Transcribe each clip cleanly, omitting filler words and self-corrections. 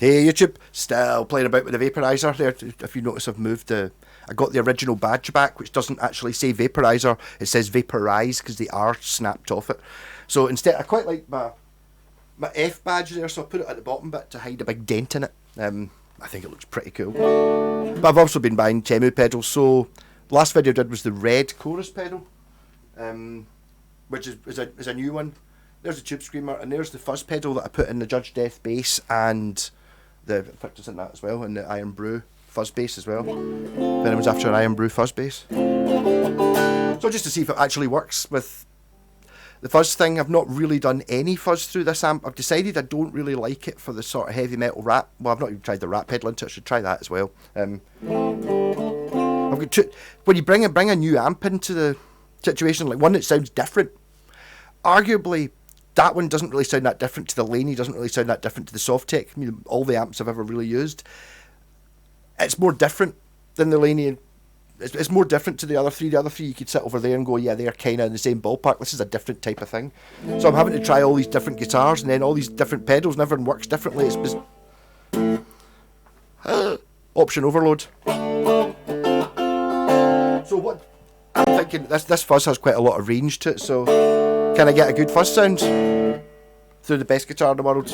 Hey YouTube, still playing about with the vaporiser there. If you notice, I've moved I got the original badge back, which doesn't actually say vaporiser, it says vaporize because the R snapped off it. So instead, I quite like my F badge there, so I put it at the bottom bit to hide a big dent in it. I think it looks pretty cool. But I've also been buying temu pedals, so the last video I did was the red chorus pedal, which is a new one. There's the tube screamer, and there's the fuzz pedal that I put in the Judge Death bass, and the pictures in that as well, and the Iron Brew fuzz bass as well. If anyone's after an Iron Brew fuzz bass. So just to see if it actually works with the fuzz thing, I've not really done any fuzz through this amp. I've decided I don't really like it for the sort of heavy metal rap. Well, I've not even tried the rap pedal into it, I should try that as well. I've got when you bring a new amp into the situation, like one that sounds different, arguably that one doesn't really sound that different to the Laney, doesn't really sound that different to the Softtech. I mean, all the amps I've ever really used. It's more different than the Laney. It's more different to the other three. The other three you could sit over there and go, yeah, they're kind of in the same ballpark. This is a different type of thing. So I'm having to try all these different guitars and then all these different pedals, and everyone works differently. It's option overload. So what I'm thinking, this fuzz has quite a lot of range to it, so can I get a good fuzz sound through the best guitar in the world?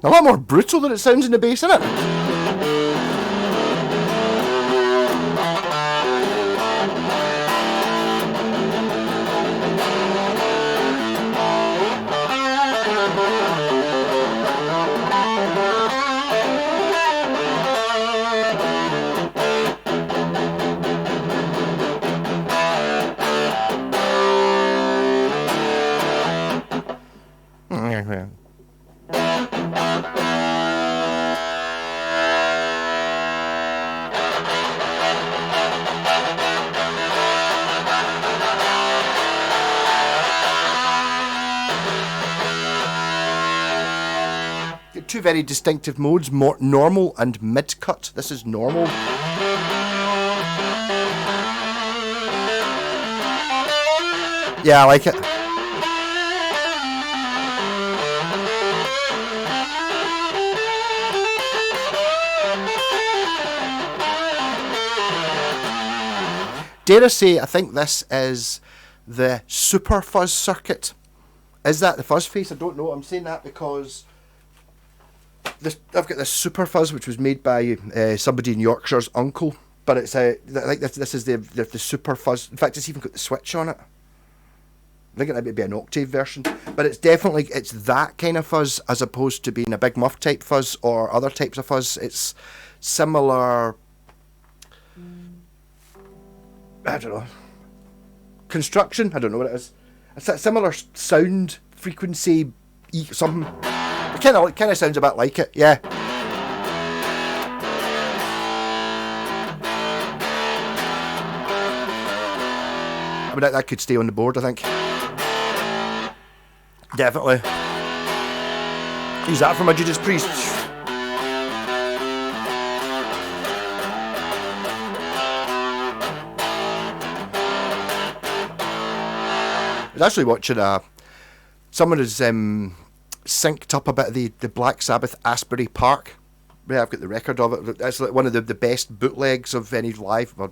A lot more brutal than it sounds in the bass, isn't it? Two very distinctive modes, normal and mid-cut. This is normal. Yeah, I like it. Dare I say, I think this is the super fuzz circuit. Is that the fuzz face? I don't know. I'm saying that because I've got this super fuzz which was made by somebody in Yorkshire's uncle, but it's I think this is the super fuzz. In fact, it's even got the switch on it. I think it might be an octave version, but it's definitely that kind of fuzz as opposed to being a big muff type fuzz or other types of fuzz. It's similar. I don't know. Construction. I don't know what it is. It's a similar sound frequency. Something. It kind of sounds a bit like it, yeah. I mean, that could stay on the board, I think. Definitely. Use that for my Judas Priest. I was actually watching someone is synced up a bit of the Black Sabbath Asbury Park. Yeah, I've got the record of it. It's like one of the best bootlegs of any live, or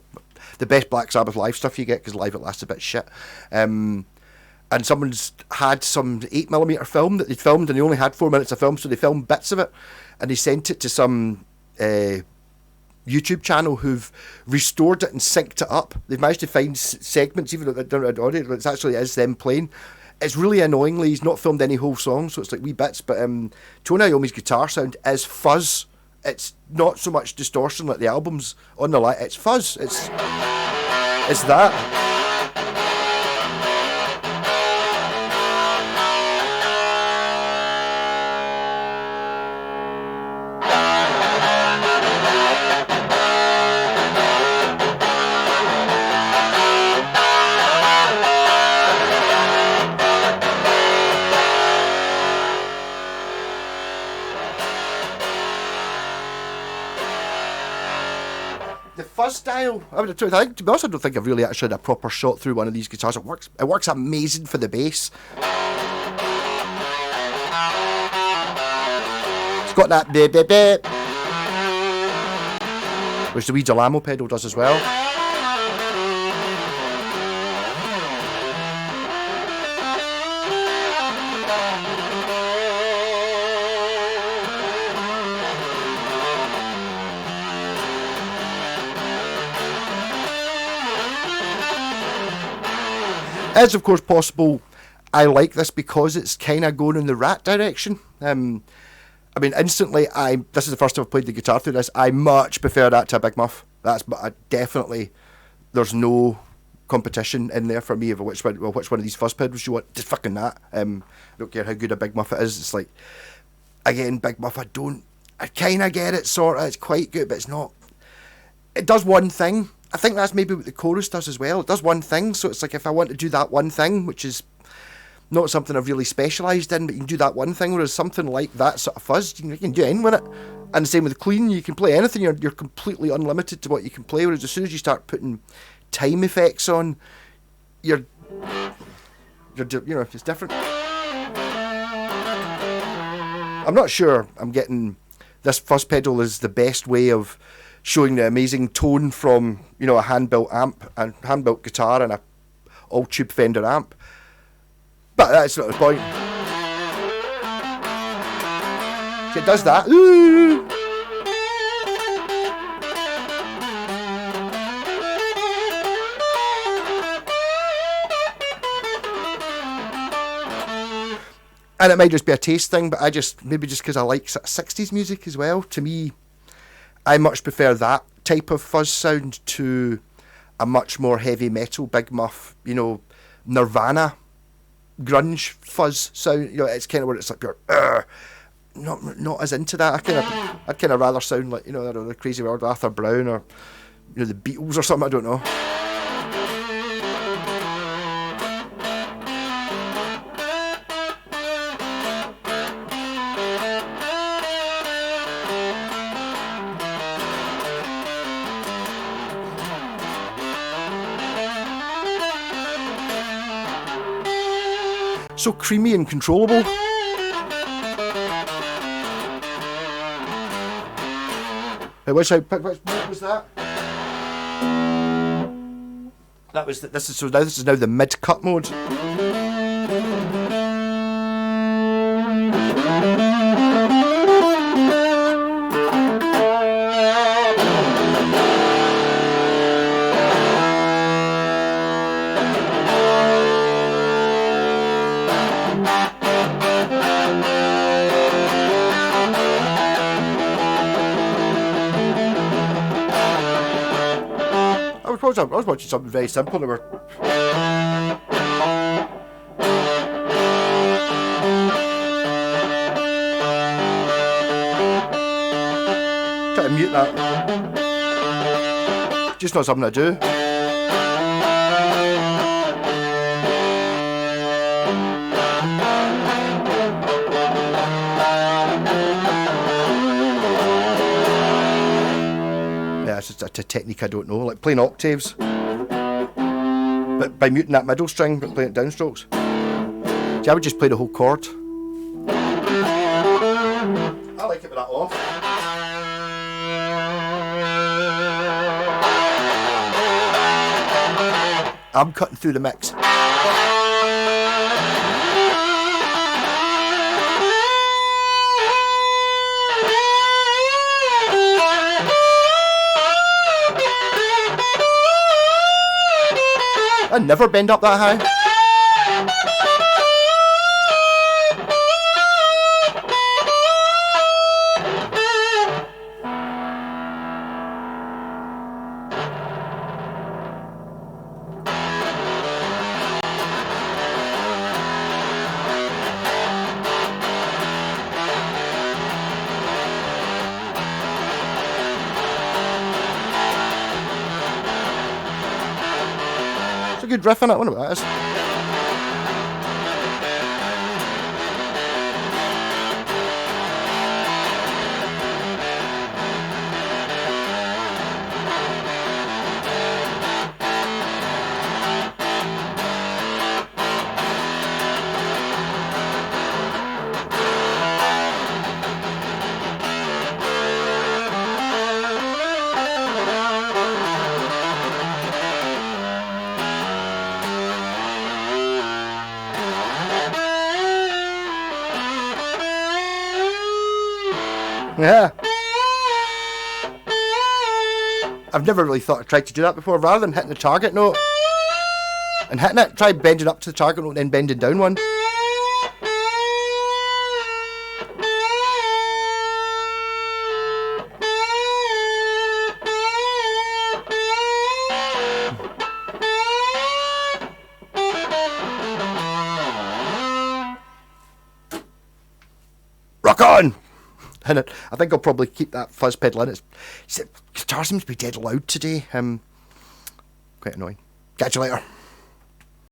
the best Black Sabbath live stuff you get, because live it lasts a bit shit. And someone's had some 8mm film that they'd filmed, and they only had 4 minutes of film, so they filmed bits of it, and they sent it to some YouTube channel who've restored it and synced it up. They've managed to find segments, even though they don't have audio, it actually is them playing. It's really annoyingly, he's not filmed any whole songs, so it's like wee bits, but Tony Iommi's guitar sound is fuzz it's not so much distortion like the albums on the light. It's fuzz. It's that. The fuzz dial, I think, to be honest, I don't think I've really actually had a proper shot through one of these guitars. It works amazing for the bass. It's got that bit, which the wee Delamo pedal does as well. It's of course possible I like this because it's kind of going in the Rat direction. I mean, instantly, this is the first time I've played the guitar through this. I much prefer that to a Big Muff. That's definitely, there's no competition in there for me of which one of these fuzz pedals you want. Just fucking that. I don't care how good a Big Muff it is. It's like, again, Big Muff, I kind of get it, sort of. It's quite good, but it's not. It does one thing. I think that's maybe what the chorus does as well. It does one thing, so it's like if I want to do that one thing, which is not something I've really specialised in, but you can do that one thing, whereas something like that sort of fuzz, you can do anything with it. And the same with clean, you can play anything, you're completely unlimited to what you can play, whereas as soon as you start putting time effects on, you're it's different. I'm not sure I'm getting this fuzz pedal is the best way of showing the amazing tone from, a hand-built amp, and hand-built guitar and a all-tube Fender amp. But that's not the point. It does that. Ooh. And it might just be a taste thing, but maybe just because I like sort of 60s music as well. To me, I much prefer that type of fuzz sound to a much more heavy metal, Big Muff, Nirvana, grunge fuzz sound. It's kind of where it's like you're not as into that. I'd kind of rather sound like the Crazy World of Arthur Brown or the Beatles or something. I don't know. So creamy and controllable. What was that? This is now the mid cut mode. I was watching something very simple. They were trying to mute that. Just not something I do. It's just a technique I don't know, like playing octaves, but by muting that middle string, but playing it downstrokes. See, I would just play the whole chord. I like it with that off. I'm cutting through the mix. I never bend up that high. a good riff in it. I wonder what that is. Yeah. I've never really thought I tried to do that before. Rather than hitting the target note and hitting it, try bending up to the target note and then bending down one. Rock on! And I think I'll probably keep that fuzz pedal in. Guitar seems to be dead loud today. Quite annoying. Catch you later.